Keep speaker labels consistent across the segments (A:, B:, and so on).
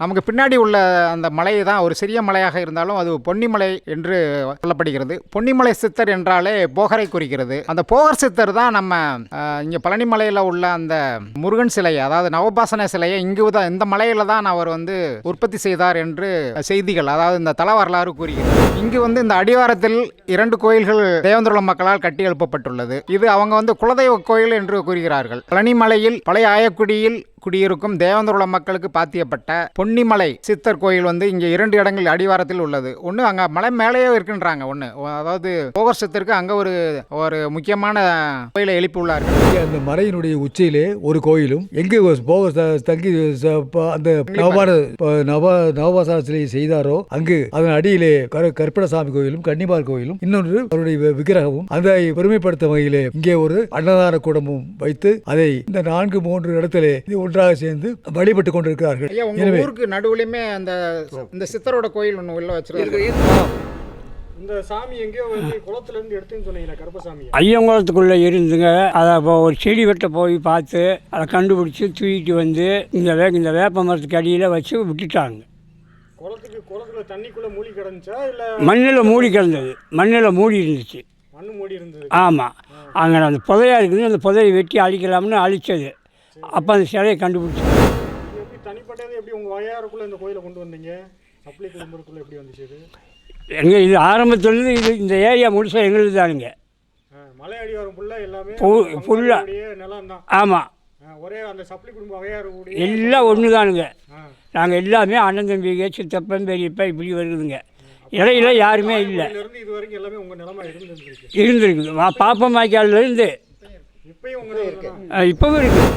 A: நமக்கு பின்னாடி உள்ள அந்த மலை தான் ஒரு சிறிய மலையாக இருந்தாலும் அது பொன்னிமலை என்று சொல்லப்படுகிறது. பொன்னிமலை சித்தர் என்றாலே போகரை குறிக்கிறது. அந்த போகர் சித்தர் தான் நம்ம இங்கே பழனிமலையில் உள்ள அந்த முருகன் சிலை, அதாவது நவபாசன சிலையை இந்த மலையில தான் அவர் உற்பத்தி செய்தார் என்று செய்திகள், அதாவது இந்த தல வரலாறு கூறுகிறது. இங்கு இந்த அடிவாரத்தில் 2 கோயில்கள் தேவேந்திர மக்களால் கட்டி எழுப்பப்பட்டுள்ளது. இது அவங்க குலதெய்வ கோயில் என்று கூறுகிறார்கள். பழனிமலையில் பழைய ஆயக்குடியில் குடியிருக்கும் தேவேந்திர மக்களுக்கு பாத்தியப்பட்ட பொன்னிமலை சித்தர் கோயில் இங்கே 2 இடங்கள் அடிவாரத்தில் உள்ளது. ஒன்று அங்கே மலை மேலேயே இருக்கின்றாங்க. ஒன்று அதாவது போகர் சித்தருக்கு அங்கே ஒரு முக்கியமான கோயிலை எழுப்பி உள்ளார்கள்.
B: அந்த மலையினுடைய உச்சியிலே ஒரு கோயிலும், எங்கே போகர் தங்கி அந்த நவபாசன சிலையை செய்தாரோ அங்கு அதன் அடியிலே கற்பணசாமி கோயிலும் கன்னிமார் கோயிலும், இன்னொன்று அவருடைய விக்கிரகமும், அந்த பெருமைப்படுத்தும் வகையிலே இங்கே ஒரு அன்னதான கூடமும் வைத்து அதை இந்த 4-3 இடத்திலே ஒன்றாக சேர்ந்து வழிபட்டு கொண்டிருக்கிறார்கள்.
A: ஊருக்கு நடுவுலையுமே இந்த சித்தரோட கோயில் ஒன்று உள்ள வச்சிருக்காங்க.
C: இந்த சாமி எங்கேயோ குளத்துல இருந்து எடுத்துன்னு சொன்னீங்க, கருப்பசாமி
D: ஐயங்குளத்துக்குள்ளே இருந்துங்க. அதை இப்போ ஒரு செடி வெட்ட போய் பார்த்து அதை கண்டுபிடிச்சி தூக்கிட்டு இந்த வேப்ப மரத்துக்கு அடியில் வச்சு விட்டுட்டாங்க.
C: குளத்துல தண்ணிக்குள்ளே மூடி கிடந்துச்சா இல்லை
D: மண்ணில் மூடி கிடந்தது? மண்ணில் மூடி இருந்துச்சு.
C: மண்ணு மூடி இருந்தது.
D: ஆமாம். அங்கே அந்த புதையா இருக்குது, அந்த புதையை வெட்டி அழிக்கலாம்னு அழிச்சது. அப்போ அந்த சிலையை கண்டுபிடிச்சி.
C: எப்படி தனிப்பட்டது எப்படி உங்கள் வகையாருக்குள்ளே இந்த கோயிலை கொண்டு வந்தீங்க? சப்ளை குடும்பத்துக்குள்ளே எப்படி வந்துச்சு இது?
D: எங்கள் இது ஆரம்பத்துலேருந்து இந்த ஏரியா முழுசாக எங்களுக்கு தானுங்க.
C: மலை அடிவாரம் ஃபுல்லாக எல்லாமே
D: ஃபுல்லாக
C: நிலம் தான்.
D: ஆமாம்.
C: ஒரே அந்த சப்ளை குடும்பம் வகையாரு
D: எல்லாம் ஒன்று தானுங்க. நாங்கள் எல்லாமே அண்ணன் தம்பிங்க, சித்தப்பன், பெரியப்பா இப்படி வருதுங்க. இடையில யாருமே இல்லை.
C: இது வரைக்கும் எல்லாமே உங்கள் நிலமா
D: இருந்திருக்குது. பாப்பம் வாய்க்காலிருந்து இப்பவும் இருக்குது.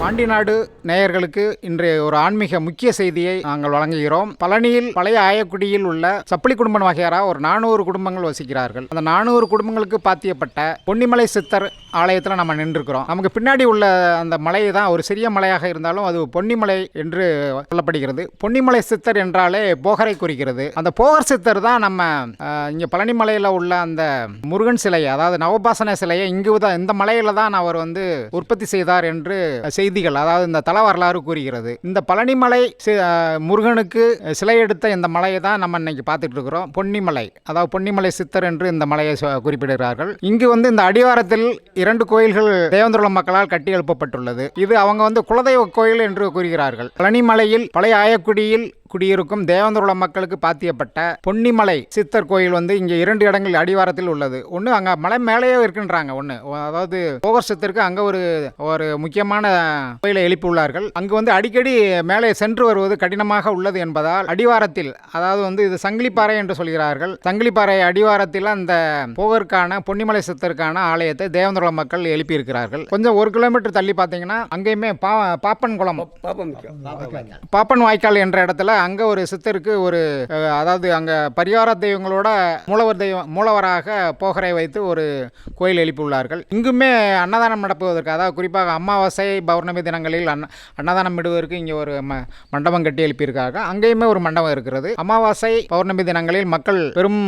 A: பாண்டிநாடு நேயர்களுக்கு இன்றைய ஒரு ஆன்மீக முக்கிய செய்தியை நாங்கள் வழங்குகிறோம். பழனியில் பழைய ஆயக்குடியில் உள்ள சப்பளி குடும்பம் வகையாரா ஒரு 400 குடும்பங்கள் வசிக்கிறார்கள். அந்த 400 குடும்பங்களுக்கு பாத்தியப்பட்ட பொன்னிமலை சித்தர் ஆலயத்தில் நம்ம நின்றுக்கிறோம். நமக்கு பின்னாடி உள்ள அந்த மலை தான் ஒரு சிறிய மலையாக இருந்தாலும் அது பொன்னிமலை என்று சொல்லப்படுகிறது. பொன்னிமலை சித்தர் என்றாலே போகரை குறிக்கிறது. அந்த போகர் சித்தர் தான் நம்ம இங்கே பழனிமலையில் உள்ள அந்த முருகன் சிலை, அதாவது நவபாசன சிலையை இந்த மலையில தான் அவர் உற்பத்தி செய்தார் என்று செய்திகள், அதாவது இந்த தல வரலாறு கூறுகிறது. இந்த பழனிமலை முருகனுக்கு சிலை எடுத்த இந்த மலையை தான் நம்ம இன்னைக்கு பார்த்துட்டு இருக்கிறோம். பொன்னிமலை, அதாவது பொன்னிமலை சித்தர் என்று இந்த மலையை குறிப்பிடுகிறார்கள். இங்கு இந்த அடிவாரத்தில் 2 கோயில்கள் தேவேந்திர மக்களால் கட்டி எழுப்பப்பட்டுள்ளது. இது அவங்க குலதெய்வ கோயில் என்று கூறுகிறார்கள். பழனிமலையில் பழைய ஆயக்குடியில் குடியிருக்கும் தேவேந்திர மக்களுக்கு பாத்தியப்பட்ட பொன்னிமலை சித்தர் கோயில் இங்கே 2 இடங்கள் அடிவாரத்தில் உள்ளது. ஒன்று அங்கே மலை மேலேயே இருக்கின்றாங்க. ஒன்று அதாவது போகர் சித்தருக்கு அங்கே ஒரு முக்கியமான கோயிலை எழுப்பி உள்ளார்கள். அங்கு அடிக்கடி மேலே சென்று வருவது கடினமாக உள்ளது என்பதால் அடிவாரத்தில், அதாவது இது சங்கிலிப்பாறை என்று சொல்கிறார்கள், சங்கிலிப்பாறை அடிவாரத்தில் அந்த போகருக்கான பொன்னிமலை சித்தருக்கான ஆலயத்தை தேவேந்திர மக்கள் எழுப்பி இருக்கிறார்கள். கொஞ்சம் 1 கிலோமீட்டர் தள்ளி பார்த்தீங்கன்னா அங்கேயுமே பாப்பன் குளம், பாப்பன் வாய்க்கால் என்ற இடத்துல அங்கே ஒரு சித்தருக்கு அதாவது அங்கே பரிகார தெய்வங்களோட மூலவராக போகரை வைத்து ஒரு கோயில் எழுப்பியுள்ளார்கள். இங்குமே அன்னதானம் நடப்புவதற்கு, அதாவது குறிப்பாக அமாவாசை பௌர்ணமி தினங்களில் அன்னதானம் இடுவதற்கு இங்கே ஒரு மண்டபம் கட்டி எழுப்பியிருக்காங்க. அங்கேயுமே ஒரு மண்டபம் இருக்கிறது. அமாவாசை பௌர்ணமி தினங்களில் மக்கள் பெரும்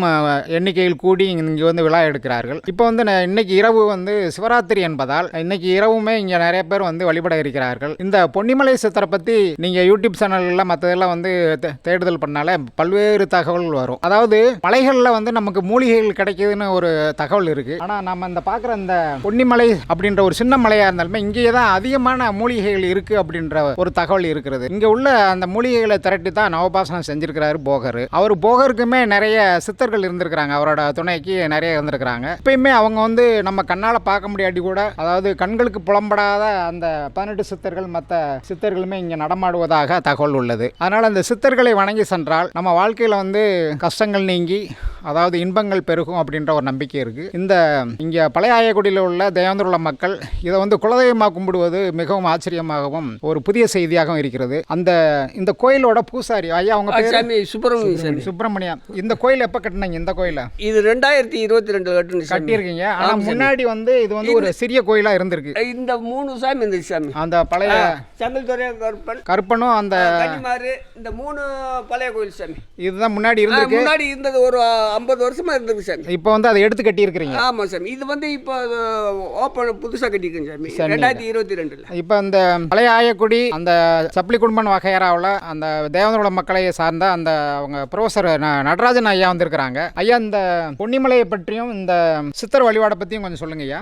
A: எண்ணிக்கையில் கூடி இங்கே விழா எடுக்கிறார்கள். இப்போ இன்னைக்கு இரவு சிவராத்திரி என்பதால் இன்னைக்கு இரவுமே இங்கே நிறைய பேர் வழிபட இருக்கிறார்கள். இந்த பொன்னிமலை சித்தரை பற்றி நீங்கள் யூடியூப் சேனலில் மற்றதெல்லாம் தேடுதல் பண்ணால பல்வேறு தகவல் வரும். அதாவது மலைகளில் நமக்கு மூலிகைகள் கிடைக்குதுன்னு ஒரு தகவல் இருக்கு. ஆனால் நம்ம இந்த பார்க்குற இந்த பொன்னிமலை அப்படின்ற ஒரு சின்ன மலையாக இருந்தாலுமே இங்கேயே தான் அதிகமான மூலிகைகள் இருக்கு அப்படின்ற ஒரு தகவல் இருக்கிறது. இங்கே உள்ள அந்த மூலிகைகளை திரட்டி தான் நவபாசனம் செஞ்சிருக்கிறாரு போகர். அவர் போகருக்குமே நிறைய சித்தர்கள் இருந்திருக்கிறாங்க. அவரோட துணைக்கு நிறைய இருந்திருக்கிறாங்க. இப்பயுமே அவங்க நம்ம கண்ணால் பார்க்க முடியாட்டி கூட, அதாவது கண்களுக்கு புலம்படாத அந்த 18 சித்தர்கள் மற்ற சித்தர்களுமே இங்கே நடமாடுவதாக தகவல் உள்ளது. அதனால் அந்த சித்தர்களை வணங்கி சென்றால் நம்ம வாழ்க்கையில் வந்து கஷ்டங்கள் நீங்கி அதாவது இன்பங்கள் பெருகும் அப்படின்ற ஒரு நம்பிக்கை இருக்குது. இந்த இங்கே பழைய ஆயக்குடியில் உள்ள தேவேந்திர மக்கள் இதை வந்து குலதெய்வமாக கும்பிடுவது மிகவும் ஆச்சரியமாகவும் ஒரு புதிய செய்தியாகவும் இருக்கிறது. இந்த கோயிலோட பூசாரி ஐயா அவங்க பேர் சுப்பிரமணியம். இந்த கோயில் எப்போ கட்டினீங்க? இந்த கோயிலை
E: இது 2022
A: கட்டியிருக்கீங்க. ஆனால் முன்னாடி வந்து இது வந்து ஒரு சிறிய கோயிலாக இருந்திருக்கு.
E: இந்த 3 சாமி இருந்துச்சு சாமி.
A: அந்த பழைய
E: செங்கல்துறை
A: கருப்பனும் அந்த
E: கன்னிமாரு இந்த 3 பழைய கோயில் சாமி
A: இதுதான் முன்னாடி இருந்திருக்கு.
E: முன்னாடி இருந்தது ஒரு 50 வருஷமா இருந்திருக்கு சாமி.
A: இப்போ வந்து அதை எடுத்து கட்டி இருக்கிறீங்க.
E: ஆமா சாமி. இது வந்து இப்போ ஓப்பன் புதுசா கட்டிருக்கேன் சாமி 2022.
A: இப்போ இந்த பழைய ஆயக்குடி அந்த சப்ளி குடும்பன் வகையறாவில் அந்த தேவேந்திர மக்களை சார்ந்த அந்த அவங்க ப்ரொஃபசர் நடராஜன் ஐயா வந்திருக்கிறாங்க. ஐயா, இந்த பொன்னிமலையை பற்றியும் இந்த சித்தர் வழிபாடை பற்றியும் கொஞ்சம் சொல்லுங்க ஐயா.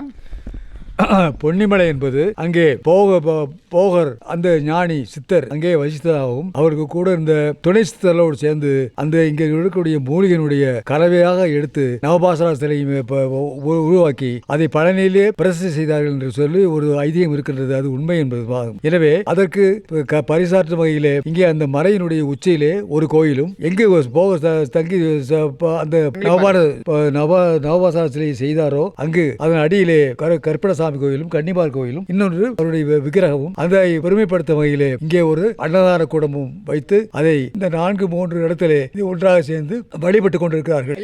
B: பொன்னிமலை என்பது அங்கே போகர் அந்த ஞானி சித்தர் அங்கே வசித்ததாகவும் அவருக்கு கூட இந்த துணை சித்தரோடு சேர்ந்து அந்த இங்கே இருக்கக்கூடிய மூலிகையினுடைய கலவையாக எடுத்து நவபாசரா சிலையை உருவாக்கி அதை பழனியிலே பிரசித்தி செய்தார்கள் என்று சொல்லி ஒரு ஐதீகம் இருக்கின்றது. அது உண்மை என்பது. எனவே அதற்கு பரிசாற்றும் வகையிலே இங்கே அந்த மலையினுடைய உச்சியிலே ஒரு கோயிலும் எங்கே போகர் தங்கி அந்த நவபாசரா சிலையை செய்தாரோ அங்கு அதன் அடியிலே கற்பட கோயிலும் கன்னிமார் கோயிலும் இன்னொன்று அவருடைய விக்கிரகமும் அதை பெருமைப்படுத்தும் வகையிலே இங்கே ஒரு அன்னதான கூடமும் வைத்து அதை இந்த 4-3 இடத்திலே ஒன்றாக சேர்ந்து வழிபட்டு கொண்டிருக்கிறார்கள்.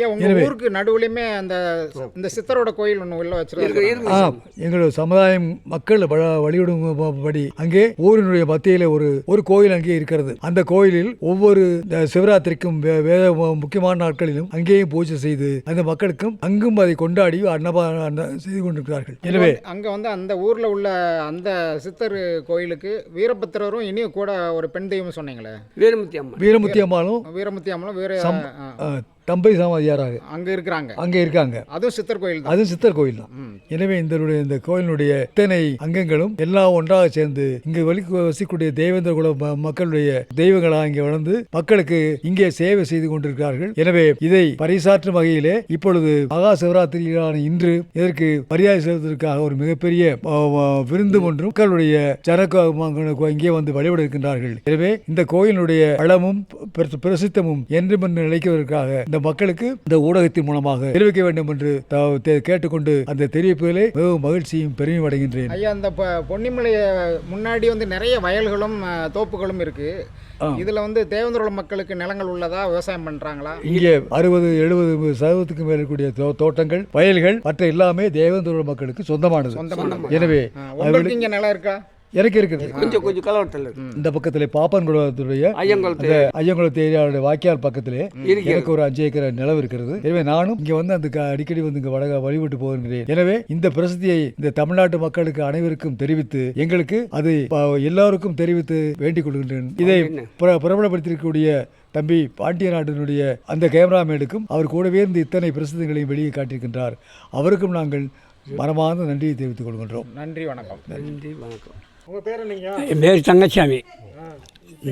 A: ஊருக்கு நடுவுலயுமே அந்த சித்தரோட கோயில் ஒன்று உள்ள வச்சிருக்காங்க.
B: எங்களுடைய சமுதாயம் மக்கள் வழிபடும்படி அங்கே ஊரினுடைய மத்தியிலே ஒரு கோயில் அங்கே இருக்கிறது. அந்த கோயிலில் ஒவ்வொரு சிவராத்திரிக்கும் முக்கியமான நாட்களிலும் அங்கேயும் பூஜை செய்து அந்த மக்களுக்கும் அங்கும் அதை கொண்டாடி அன்னதானம் செய்து கொண்டிருக்கிறார்கள். எனவே
A: அங்கே வந்து அந்த ஊரில் உள்ள அந்த சித்தர் கோயிலுக்கு வீரபத்திரரும் இனியும் கூட ஒரு பெண் தெய்வம் சொன்னீங்களே,
B: வீரமுத்தி அம்மாளும் வேற தம்பை சமாதியாராக அங்கே இருக்காங்க. அதுவும் சித்தர் கோயில் தான். எனவே இந்த கோயிலுடைய இத்தனை அங்கங்களும் எல்லாம் ஒன்றாக சேர்ந்து இங்கு வசிக்கூடிய தேவேந்திர குல மக்களுடைய தெய்வங்களாக இங்கே வளர்ந்து மக்களுக்கு இங்கே சேவை செய்து கொண்டிருக்கிறார்கள். எனவே இதை பரிசாற்றும் வகையிலே இப்பொழுது மகா சிவராத்திரியான இன்று இதற்கு மரியாதை செலுத்துவதற்காக ஒரு மிகப்பெரிய விருந்து ஒன்றும் மக்களுடைய ஜனக்கு இங்கே வந்து வழிபட இருக்கின்றார்கள். எனவே இந்த கோயிலுடைய வளமும் பிரசித்தமும் என்றும் நிலைக்குவதற்காக இந்த மக்களுக்கு இந்த ஊடகத்தின் மூலமாக தெரிவிக்க வேண்டும் என்று கேட்டுக்கொண்டு அந்த தெரிவிப்புகளை மிகவும் மகிழ்ச்சியும் பெருமையும் அடைகின்றேன்.
A: ஐயா, அந்த பொன்னிமலைய முன்னாடி வந்து நிறைய வயல்களும் தோப்புகளும் இருக்கு. இதுல வந்து தேவேந்திர மக்களுக்கு நிலங்கள் உள்ளதா, விவசாயம் பண்றாங்களா?
B: இங்கே 60-70% மேல் இருக்கக்கூடிய தோட்டங்கள் வயல்கள் மற்ற எல்லாமே தேவேந்திர மக்களுக்கு சொந்தமானது. எனவே
A: இங்க நிலம் இருக்கா?
B: எனக்கு இருக்குது.
E: கொஞ்சம் கலவரத்தில்
B: இந்த பக்கத்திலே பாப்பன்குளத்துடைய ஐயங்குளத்து ஏரியாவுடைய வாக்கியால் பக்கத்திலே எனக்கு ஒரு 5 ஏக்கர் நிலம் இருக்கிறது. எனவே நானும் இங்க வந்து அந்த அடிக்கடி வந்து இங்க வழிபட்டு போகின்றேன். எனவே இந்த பிரசித்தியை இந்த தமிழ்நாட்டு மக்களுக்கு அனைவருக்கும் தெரிவித்து எங்களுக்கு அது எல்லாருக்கும் தெரிவித்து வேண்டிக் கொள்கின்றேன். இதை பிரபலப்படுத்தியிருக்கக்கூடிய தம்பி பாண்டிய நாட்டினுடைய அந்த கேமராமேனுக்கும் அவர் கூடவே இருந்து இத்தனை பிரசித்திகளையும் வெளியே காட்டியிருக்கின்றார். அவருக்கும் நாங்கள் மனமார்ந்த நன்றியை தெரிவித்துக் கொள்கின்றோம்.
A: நன்றி, வணக்கம்.
E: நன்றி, வணக்கம்.
C: உங்கள் பேர் என்னங்க?
D: என் பேர் தங்கச்சாமி.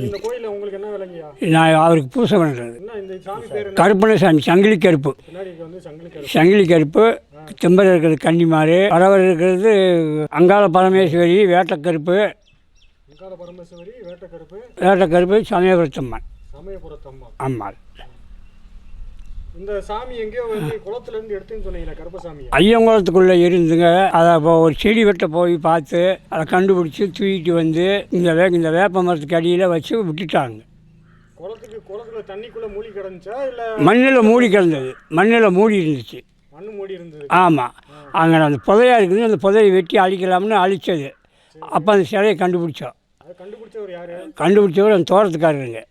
C: இந்த கோயிலில் உங்களுக்கு என்ன விளங்கியா?
D: நான் அவருக்கு பூசை பண்ணுறது.
C: இந்த சாமி பேர்
D: கருப்பணசாமி, சங்கிலி கருப்பு. சங்கிலி கருப்பு. செம்பர் இருக்கிறது கன்னிமாரு, பறவர் இருக்கிறது அங்காள பரமேஸ்வரி, வேட்டக்கருப்பு, சமயபுரத்தம்மன். அம்மாள்.
C: இந்த சாமி எங்கேயோ குளத்துல இருந்து எடுத்துன்னு சொன்னீங்களா? கருப்பசாமி
D: ஐயங்குளத்துக்குள்ளே இருந்துங்க. அதை இப்போ ஒரு செடி வெட்ட போய் பார்த்து அதை கண்டுபிடிச்சி தூக்கிட்டு வந்து இந்த வேப்ப மரத்துக்கு அடியில் வச்சு விட்டுட்டாங்க.
C: குளத்துல தண்ணிக்குள்ளே மூடி கிடந்துச்சா இல்லை
D: மண்ணில் மூடி கிடந்தது? மண்ணில் மூடி இருந்துச்சு.
C: மண்ணு மூடி இருந்தது.
D: ஆமாம். அங்கே அந்த புதையா இருக்குது. அந்த புதையை வெட்டி அழிக்கலாம்னு அழிச்சது. அப்போ அந்த சிலையை கண்டுபிடிச்சோம்.
C: கண்டுபிடிச்சவர் யார்?
D: கண்டுபிடிச்சவர் அந்த தோட்டத்துக்காரருங்க.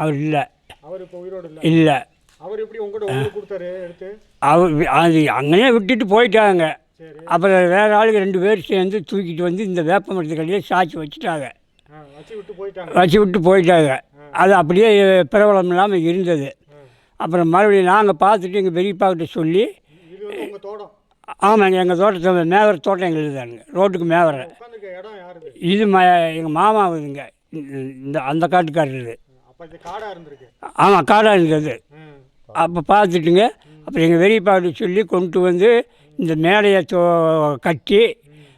D: அவர் இல்லை.
C: அவர் இப்போ உயிரோடு
D: இல்லை.
C: அவர் எப்படி உங்கள்கிட்ட கொடுத்தாரு எடுத்து?
D: அவர் அது அங்கேயே விட்டுட்டு போயிட்டாங்க. அப்புறம் வேறு ஆளுங்க 2 பேர் சேர்ந்து தூக்கிட்டு வந்து இந்த வேப்ப மரத்துக்கடியே சாய்ச்சி வச்சுட்டாங்க. வச்சு விட்டு போயிட்டாங்க. அது அப்படியே பிரபலம் இல்லாமல் இருந்தது. அப்புறம் மறுபடியும் நாங்கள் பார்த்துட்டு எங்கள் பெரியப்பாக்கிட்ட சொல்லி, ஆமாங்க, எங்கள் தோட்டத்தை மேவர தோட்டம் எங்களுக்கு தானுங்க, ரோட்டுக்கு மேவர. இது எங்கள் மாமாவுதுங்க, அந்த காட்டுக்காரரு. ஆமாம், காடாக இருந்தது. அப்போ பார்த்துட்டுங்க. அப்புறம் எங்கள் பெரியப்பாக்கிட்ட சொல்லி கொண்டு வந்து இந்த மேடையை கட்டி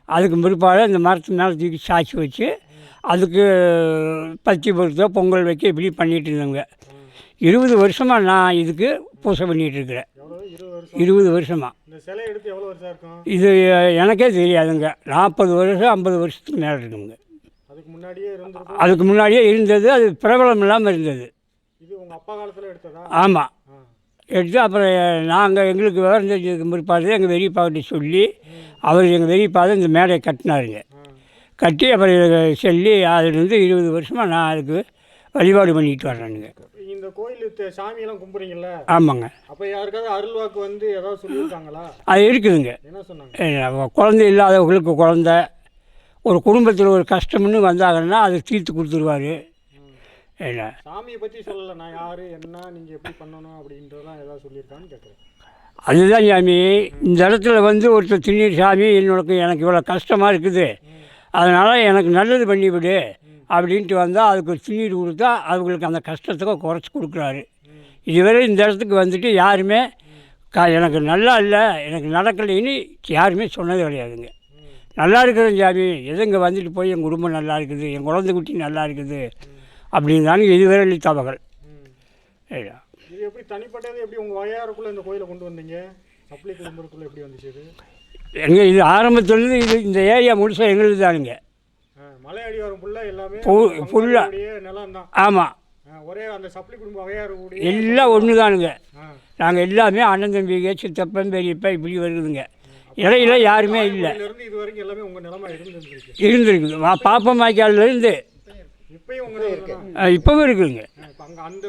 D: அதுக்கு முற்பாடு இந்த மரத்து மேலே தூக்கி சாய்ச்சி வச்சு அதுக்கு பத்தி பொறுத்தோ பொங்கல் வைக்க இப்படி பண்ணிகிட்டு இருந்தோங்க. 20 வருஷமாக நான் இதுக்கு பூசை பண்ணிகிட்டு இருக்கிறேன்.
C: எவ்வளோ 20 வருஷம்?
D: 20 வருஷமாக.
C: இந்த சிலை எடுத்து எவ்வளோ வருஷம் இருக்கும்?
D: இது எனக்கே தெரியாதுங்க. 40 வருஷம் 50 வருஷத்துக்கு மேலே இருக்குங்க.
C: அதுக்கு முன்னாடியே இருந்திருக்கும்?
D: அதுக்கு முன்னாடியே இருந்தது. அது பிரபலம் இல்லாமல் இருந்தது.
C: இது உங்கள் அப்பா காலத்தில் எடுத்ததா?
D: ஆமாம். எடுத்து அப்புறம் நாங்கள் எங்களுக்கு விவரம் தெரிஞ்சதுக்கு பிற்பாடு எங்கள் பெரியப்பாக்கிட்ட சொல்லி அவர் எங்கள் பெரியப்பா இந்த மேடையை கட்டினாருங்க. கட்டி அப்புறம் சொல்லி அதுலேருந்து 20 வருஷமாக நான் அதுக்கு வழிபாடு பண்ணிட்டு வர்றேனுங்க.
C: இந்த கோயில் சாமியெல்லாம் கும்பிட்றீங்களா?
D: ஆமாங்க.
C: அப்போ யாருக்காவது அருள்வாக்கு வந்து ஏதாவது சொல்லியிருக்காங்களா?
D: அது இருக்குதுங்க.
C: என்ன சொன்னாங்க?
D: குழந்தை இல்லாதவங்களுக்கு குழந்த, ஒரு குடும்பத்தில் ஒரு கஷ்டம்னு வந்தாங்கன்னா அதை தீர்த்து கொடுத்துருவார். என்ன
C: சாமியை பற்றி சொல்லலை, நான் யார் என்ன நீங்கள் எப்படி பண்ணணும் அப்படின்றதெல்லாம் ஏதாவது சொல்லியிருக்கான்னு கேட்குறேன்.
D: அதுதான் சாமி. இந்த இடத்துல வந்து ஒருத்தர் திண்ணீர் சாமி எனக்கு இவ்வளோ கஷ்டமாக இருக்குது, அதனால் எனக்கு நல்லது பண்ணிவிடு அப்படின்ட்டு வந்தால் அதுக்கு ஒரு திண்ணீர் கொடுத்தா அவங்களுக்கு அந்த கஷ்டத்துக்கு குறைச்சி கொடுக்குறாரு. இதுவரை இந்த இடத்துக்கு வந்துட்டு யாருமே எனக்கு நல்லா இல்லை, எனக்கு நடக்கலைன்னு யாருமே சொன்னது கிடையாதுங்க. நல்லா இருக்கிறேன் சாமி, எதுங்க வந்துட்டு போய் என் குடும்பம் நல்லா இருக்குது, என் குழந்தை குட்டி நல்லா இருக்குது அப்படின்னு தானே இதுவரை தவகள்.
C: இது எப்படி தனிப்பட்டது, எப்படி உங்கள் வகையாருக்குள்ளே இந்த கோயிலை கொண்டு வந்தீங்க? சப்ளை குடும்பத்துக்குள்ளே எப்படி வந்துச்சு இது?
D: இது ஆரம்பத்துலேருந்து இந்த ஏரியா முழுசாக எங்களுக்கு தானுங்க.
C: மலை அடிவாரம் ஃபுல்லாக எல்லாமே
D: ஃபுல்லாக
C: நிலம் தான்.
D: ஆமாம்.
C: ஒரே அந்த சப்ளை குடும்பம் வகையாரக்கூடிய
D: எல்லாம் ஒன்று தானுங்க. நாங்கள் எல்லாமே அண்ணன் தம்பிங்க சித்தப்பன் பெரியப்பா இப்படி வருதுங்க. இடையில யாருமே இல்லை.
C: இது வரைக்கும் எல்லாமே உங்கள் நிலமா
D: இருந்துருக்குது. பாப்பம் வாய்க்கால்லேருந்து இப்போவும் இருக்குதுங்க.
C: அந்த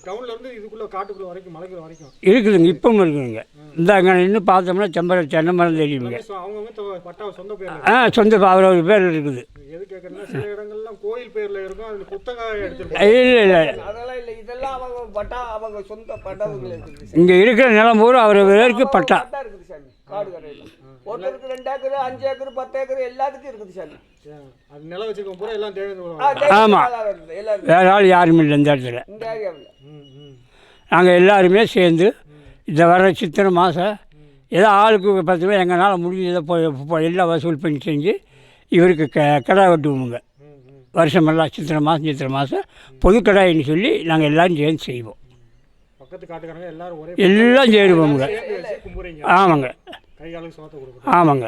C: டவுன்லேருந்து இதுக்குள்ளே காட்டுக்குள்ளே வரைக்கும் மலைக்குள்ள வரைக்கும்
D: இருக்குதுங்க. இப்பவும் இருக்குதுங்க. இந்த அங்கே நின்று பார்த்தோம்னா தென்னை மரம் தெரியுங்க.
C: அவங்க பட்டாவை சொந்த பேர்
D: சொந்த அவரோட பேர் இருக்குது.
C: எது கேட்குறேன்னா சில இடங்கள்லாம் கோயில் பேரில் இருக்கும், அதில் குத்தகை எடுத்துருக்கோம்.
D: இல்லை இல்லை,
E: அதெல்லாம் இல்லை. இதெல்லாம் அவங்க பட்டா, அவங்க சொந்த பட்டாவுகள் இருக்குது.
D: இங்கே இருக்கிற நிலம் பூரா அவர் பேருக்கு பட்டா
E: இருக்குது சாமி. காடு கரையில் ஒருத்தருக்கு 2 ஏக்கர் 5 ஏக்கர் 10 ஏக்கர் எல்லாத்துக்கும் இருக்குது சாமி.
C: அது நிலம் வச்சுக்கோங்க பூரா எல்லாம் தேவை.
D: ஆமாம். வேற ஆள் யாரும் இல்லை இந்த இடத்துல.
E: இந்த ஏரியாவில்
D: நாங்கள் எல்லாருமே சேர்ந்து இந்த வர சித்திரை மாதம் ஏதோ ஆளுக்கு 10 ரூபா எங்களால் முடிஞ்சதை போய் எல்லாம் வசூல் பண்ணி செஞ்சு இவருக்கு கடை வெட்டுவோமுங்க. வருஷமெல்லாம் சித்திரை மாதம் பொது கடாயின்னு சொல்லி நாங்கள் எல்லோரும் சேர்ந்து செய்வோம்.
C: பக்கத்து காட்டுக்காரங்க எல்லாரும்
D: எல்லாம் சேருவோமுங்க.
C: கும்புறீங்க?
D: ஆமாங்க.
C: கை காலுக்கு சோத்தை கொடுக்குறோம்.
D: ஆமாங்க.